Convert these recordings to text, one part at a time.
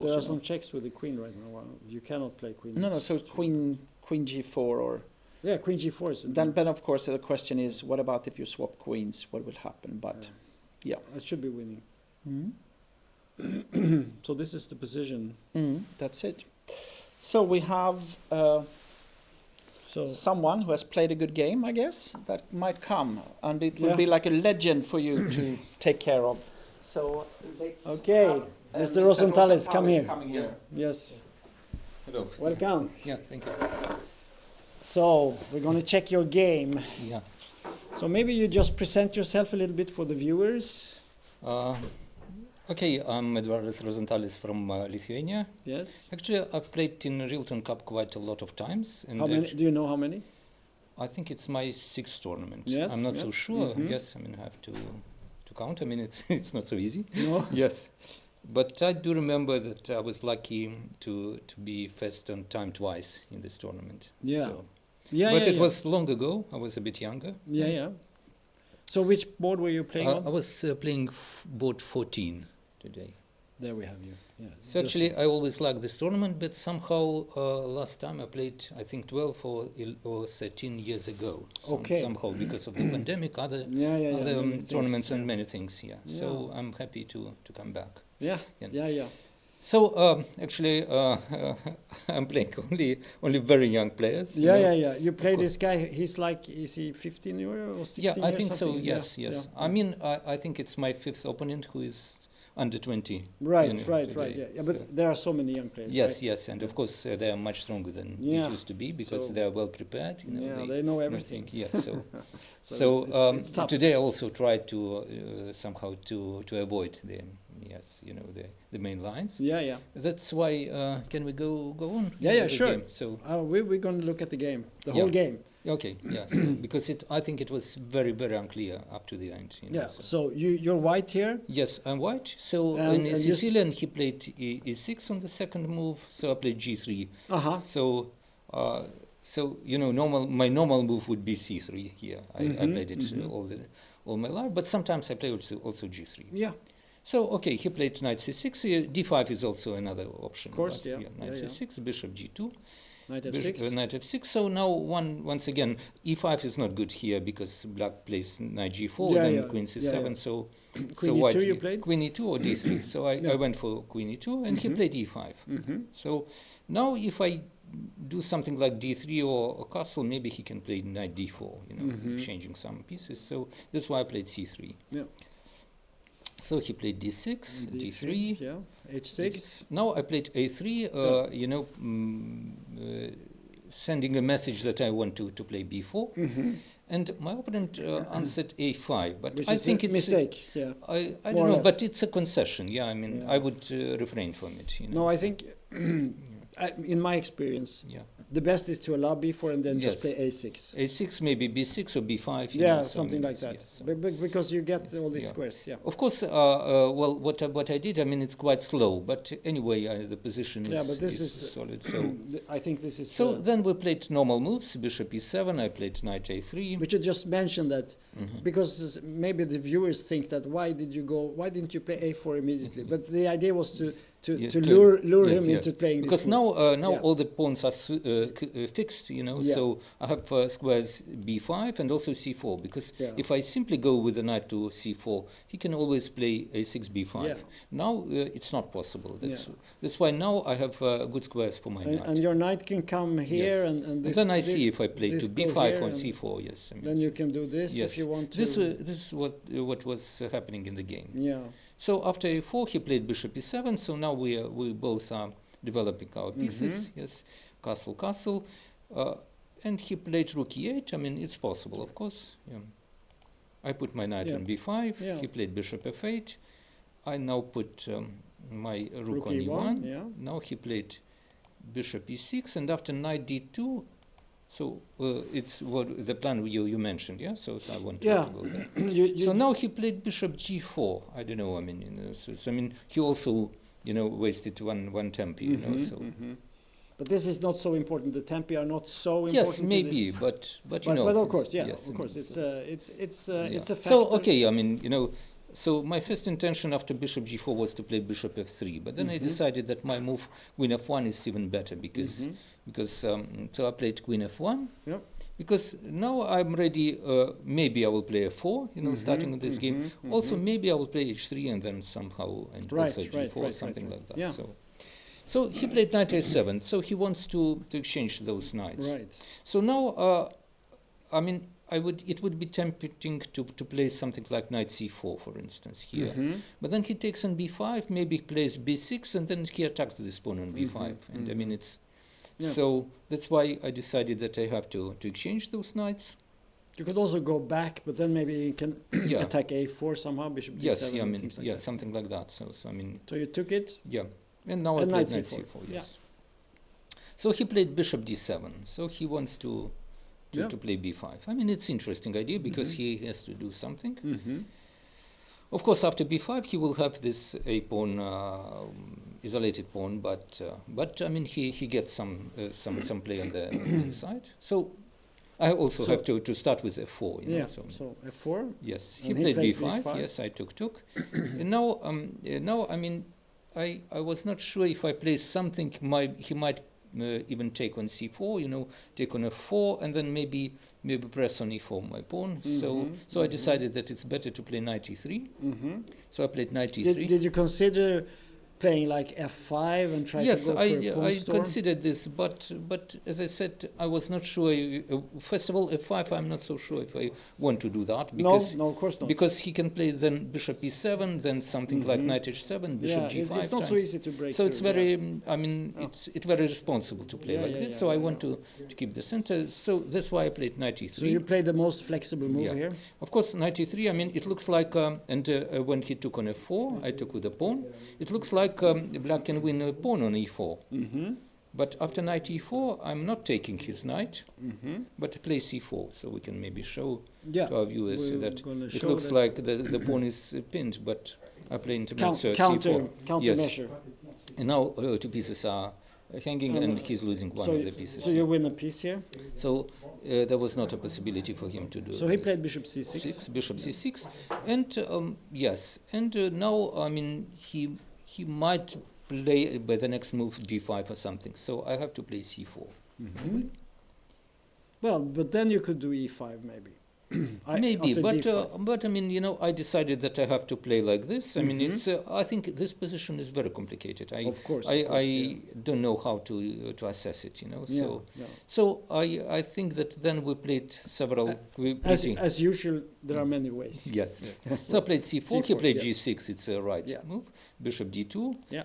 There are some checks with the queen right now. You cannot play queen. No, so queen g4 or... Yeah, queen g4 is... Then of course the question is, what about if you swap queens? What will happen? But yeah. It should be winning. So this is the position. That's it. So we have someone who has played a good game, I guess, that might come. And it will be like a legend for you to take care of. So let's... Okay. Mr. Rozentalis, come here. Here. Yes. Hello. Welcome. Yeah, thank you. So, we're going to check your game. Yeah. So maybe you just present yourself a little bit for the viewers. Okay, I'm Eduardas Rozentalis from Lithuania. Yes. Actually, I've played in Rilton Cup quite a lot of times. And how many? Do you know how many? I think it's my 6th tournament. Yes. I'm not so sure. Yes, I mean, I have to count. I mean, it's not so easy. No. Yes. But I do remember that I was lucky to be first on time twice in this tournament. Yeah. So. Yeah. But it was long ago. I was a bit younger. Yeah. So which board were you playing on? I was playing board 14 today. There we have you. Yeah. So actually, I always liked this tournament, but somehow last time I played, I think 12 or 13 years ago. Somehow because of the pandemic, other tournaments and many things. Yeah. So I'm happy to come back. Yeah. So actually, I'm playing only very young players. Yeah. You play this guy. He's like, is he 15 or 16? Yeah, I think so. Yes. I mean, I think it's my 5th opponent who is under 20. Right. Yeah, but there are so many young players. Yes, and of course they are much stronger than it used to be because they are well prepared. They know everything. Yes, so it's tough. Today I also tried to somehow to avoid the main lines. Yeah. That's why can we go on? Yeah, sure. Game? So we're going to look at the game, the whole game. Okay, yes, because I think it was very, very unclear up to the end. So you're white here? Yes, I'm white. So in Sicilian, he played e6 on the second move, so I played g3. So my normal move would be c3 here. I played it all my life, but sometimes I play also g3. Yeah. So okay, he played knight c6. d5 is also another option. Of course, knight c6, bishop g2. Knight f6. Knight f6. So now once again, e5 is not good here because black plays knight g4, then queen c7. So queen e2 you played? Queen e2 or d3. So I went for queen e2, and he played e5. So now if I do something like d3 or castle, maybe he can play knight d4, exchanging some pieces. So that's why I played c3. Yeah. So he played d6, d3, h6. Now I played a3, sending a message that I want to play b4. And my opponent answered a5, but which I is think a it's mistake. I don't know, but it's a concession. Yeah, I mean, I would refrain from it. No, I think, in my experience, the best is to allow b4 and then just play a6. A6, maybe b6 or b5. Yeah, something like that. Because you get all these squares. Yeah. Of course. Well, what I did, I mean, it's quite slow, but anyway, the position is solid. So I think this is. So then we played normal moves: bishop e7. I played knight a3. We should just mention that because maybe the viewers think that why didn't you play a4 immediately? But the idea was to lure him into playing because this now all the pawns are fixed, so I have squares b5 and also c4 because if I simply go with the knight to c4, he can always play a6 b5. Now it's not possible. That's why now I have good squares for my knight. And your knight can come here and this. And then I see if I play to b5 or c4. Yes. I mean, then you can do this if you want to. This is what was happening in the game. Yeah. So after a4, he played bishop e7. So now we both are developing our pieces. Yes, castle, and he played rook e8. I mean, it's possible, of course. Yeah. I put my knight on b5. He played bishop f8. I now put my rook on e1. Now he played bishop e6, and after knight d2. So it's what the plan you mentioned, yeah. So I want to go there. So now he played bishop g4. I don't know. I mean, so I mean, he also wasted one tempi. So. But this is not so important. The tempi are not so important. Yes, maybe, but of course, of course, it's a factor. So okay, I mean, So my first intention after bishop g4 was to play bishop f3, but then I decided that my move queen f1 is even better because so I played queen f1. Yep. Because now I'm ready. Maybe I will play f4. Starting with this game. Also, maybe I will play h3 and then somehow and also g4, something like that. Yeah. So he played knight a7. So he wants to exchange those knights. Right. So now, I mean, it would be tempting to play something like knight c4, for instance, here. But then he takes on b5, maybe plays b6, and then he attacks this pawn on b5. And I mean, it's... Yeah. So that's why I decided that I have to exchange those knights. You could also go back, but then maybe you can attack a4 somehow, bishop d7. Yes, yeah, I mean, like something like that. So I mean... So you took it? Yeah. And now I played knight c4, yes. Yeah. So he played bishop d7. So he wants to play b5. I mean, it's interesting idea because he has to do something. Of course, after b5, he will have this a pawn, isolated pawn, but I mean, he gets some play on the inside. So I also have to start with f4. You know, so f4. Yes, he played b5. Yes, I took. And now I mean, I was not sure if I play something. He might even take on c4, take on f4, and then maybe press on e4 my pawn. So I decided that it's better to play knight e3. So I played knight e3. Did you consider playing like f5 and try to go for a pawn storm? Yes, I considered this, but as I said, I was not sure. First of all, f5, I'm not so sure if I want to do that. Because, no, of course not. Because he can play then bishop e7, then something like knight h7, bishop g5. It's not so easy to break. So it's very, I mean, it's very responsible to play like this. So I want to keep the center. So that's why I played knight e3. So you played the most flexible move here? Of course, knight e3, I mean, it looks like, when he took on f4, I took with a pawn. It looks like black can win a pawn on e4. But after knight e4, I'm not taking his knight, but play c4. So we can maybe show to our viewers that it looks like the pawn is pinned, but I play into c4. Counter measure. And now two pieces are hanging, and he's losing one of the pieces. So you win a piece here? So there was not a possibility for him to do. So he played bishop c6. Bishop c6, and yes, and now I mean he might play by the next move d5 or something. So I have to play c4. Well, but then you could do e5 maybe. Maybe, but I mean, I decided that I have to play like this. I mean, it's. I think this position is very complicated. Of course, I don't know how to assess it. So I think that then we played several. As usual, there are many ways. Yes. So I played c4. He played g6. It's a right move. Bishop d2. Yeah.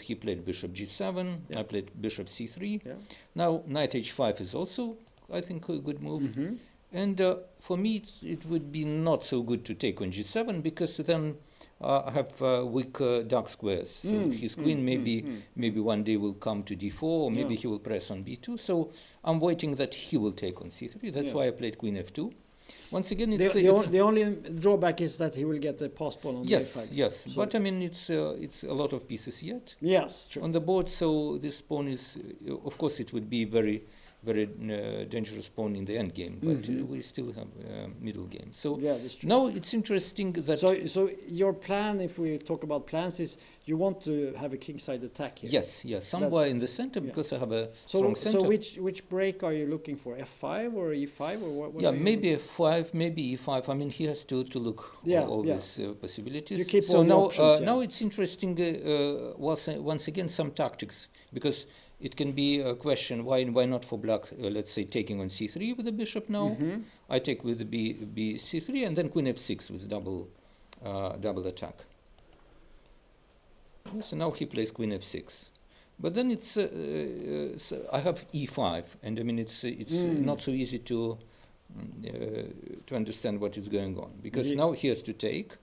He played bishop g7. Yeah. I played bishop c3. Yeah. Now knight h5 is also, I think, a good move. And for me, it would be not so good to take on g7 because then I have weak dark squares. So his queen maybe one day will come to d4, or maybe he will press on b2. So I'm waiting that he will take on c3. That's why I played queen f2. Once again, the only drawback is that he will get the pass pawn on a5. Yes, so but I mean it's a lot of pieces yet. Yes, true. On the board, so this pawn is, of course, it would be very dangerous pawn in the end game, but we still have middle game. So now it's interesting that. So your plan, if we talk about plans, is you want to have a kingside attack here. Yes, somewhere in the center because I have a strong center. So which break are you looking for? F5 or E5 or what? Yeah, maybe F5, maybe E5. I mean, he has to look all these possibilities. You keep so all now, the options, now it's interesting. Once again, some tactics because. It can be a question, why not for black, let's say, taking on c3 with the bishop now. I take with the b c3, and then queen f6 with double attack. So now he plays queen f6. But then it's, so I have e5, and I mean, it's not so easy to understand what is going on, because now he has to take.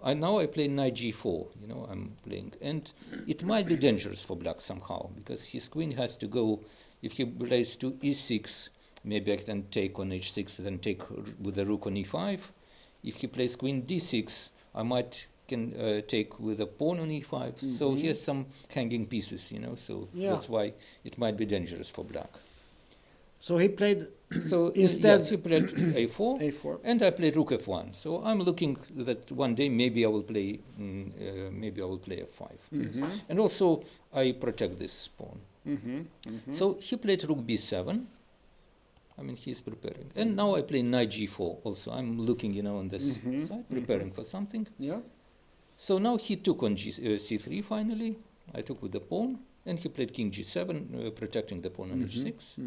Now I play knight g4, I'm playing, and it might be dangerous for black somehow, because his queen has to go, if he plays to e6, maybe I can take on h6, then take with the rook on e5. If he plays queen d6, I might can take with a pawn on e5, so he has some hanging pieces, so that's why it might be dangerous for black. So he played So instead. yes, he played a4, A4. and I played rook f1. So I'm looking that one day maybe I will play f5. Yes. And also I protect this pawn. So he played rook b7. I mean, he's preparing. And now I play knight g4 also. I'm looking, on this side, preparing for something. Yeah. So now he took on c3 finally. I took with the pawn, and he played king g7, protecting the pawn on h6.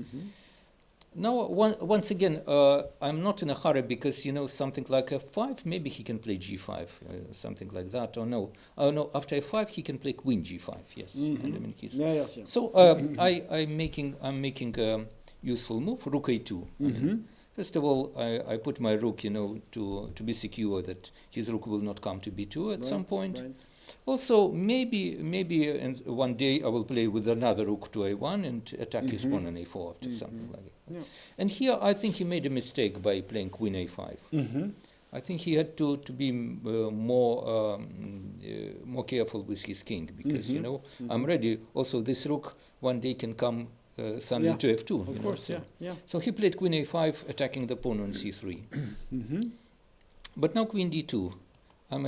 Now, once again, I'm not in a hurry because, something like f5, maybe he can play g5, something like that, or no. Oh, no, after f5, he can play queen g5, yes. And I mean, he's Yes. So I'm making a useful move, rook a2. I mean, first of all, I put my rook, to be secure that his rook will not come to b2 at some point. Right. Also, maybe one day I will play with another rook to a1 and attack his pawn on a4 after something like that. Yeah. And here I think he made a mistake by playing queen a5. I think he had to be more careful with his king because I'm ready. Also, this rook one day can come suddenly to f2. Of course, so. yeah. So he played queen a5, attacking the pawn on c3. But now queen d2. I'm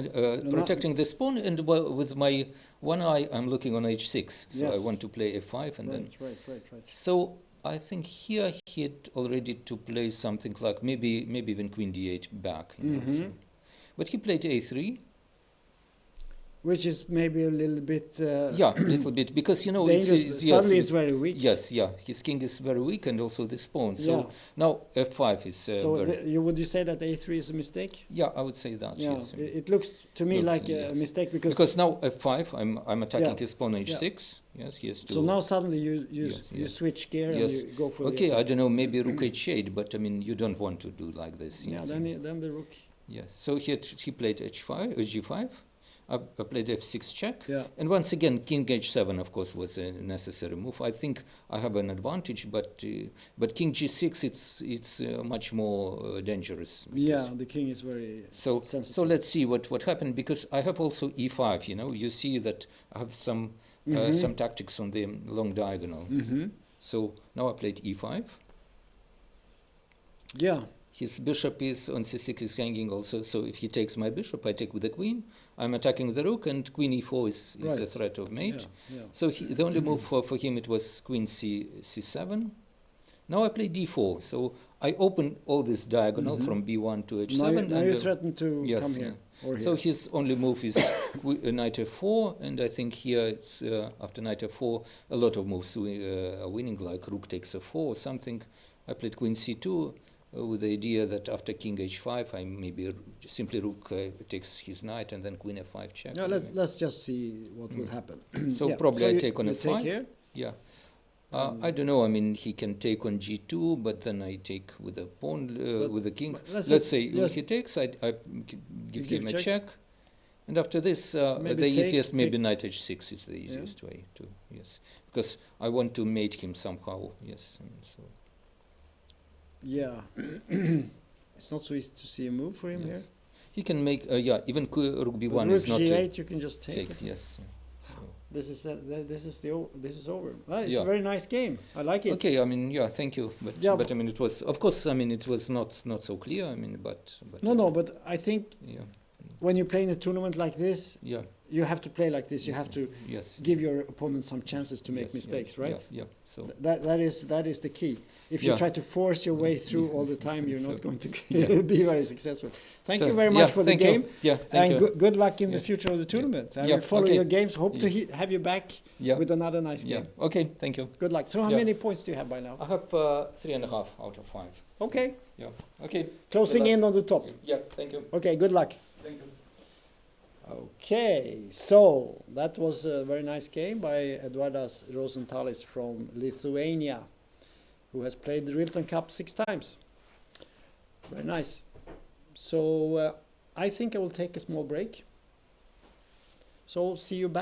protecting this pawn, and with my one eye, I'm looking on h6. So I want to play f5, and then. Right. So I think here he had already to play something like maybe even queen d8 back. So. But he played a3. Which is maybe a little bit... a little bit, because, suddenly it's very weak. Yes, his king is very weak, and also this pawn. So now f5 is so would you say that a3 is a mistake? Yeah, I would say that, yes. It looks to me like a mistake because now f5, I'm attacking his pawn h6. Yes, he has to... So now suddenly you switch gear and you go for the attack. I don't know, maybe rook h8, but I mean, you don't want to do like this. Yeah, then the rook... Yes, so he played g5. I played f6 check, and once again king h7 of course was a necessary move. I think I have an advantage, but king g6 it's much more dangerous. Yeah, the king is very sensitive. So let's see what happened, because I have also e5. You see that I have some tactics on the long diagonal. So now I played e5. Yeah. His bishop is on c6 is hanging also, so if he takes my bishop, I take with the queen. I'm attacking the rook, and queen e4 is a threat of mate. So the only move for him, it was queen c7. Now I play d4, so I open all this diagonal from b1 to h7. Now you threaten to come here. Or so his only move is knight f4, and I think here it's after knight f4, a lot of moves are winning, like rook takes f4 or something. I played queen c2. With the idea that after king h5, I maybe simply rook takes his knight, and then queen f5 check. Yeah, let's just see what will happen. So probably I take on f5. Take here? Yeah. I don't know. I mean, he can take on g2, but then I take with the pawn, with the king. Let's say he takes, I give him a check. And after this, the easiest, maybe knight h6 is the easiest way to, because I want to mate him somehow, yes. I mean, so. Yeah, it's not so easy to see a move for him here. He can make, even rook b1 is not. Rook g8, you can just take it. Yes. So. This is over. Well, it's a very nice game. I like it. Okay, I mean, thank you. But I mean, it was, of course, I mean, it was not so clear. I mean, but but I think when you play in a tournament like this, you have to play like this. You have to give your opponent some chances to make mistakes, right? Yeah. So that is the key. If you try to force your way through all the time, you're not going to be very successful. Thank you very much for the game. Good luck in the future of the tournament. I will follow your games. Hope to have you back with another nice game. Okay, thank you. Good luck. So how many points do you have by now? I have 3.5 out of 5. Okay. Yeah. Okay. Closing in on the top. Yeah. Thank you. Okay. Good luck. Thank you. Okay, so that was a very nice game by Eduardas Rozentalis from Lithuania, who has played the Rilton Cup 6 times. Very nice. So I think I will take a small break. So see you back.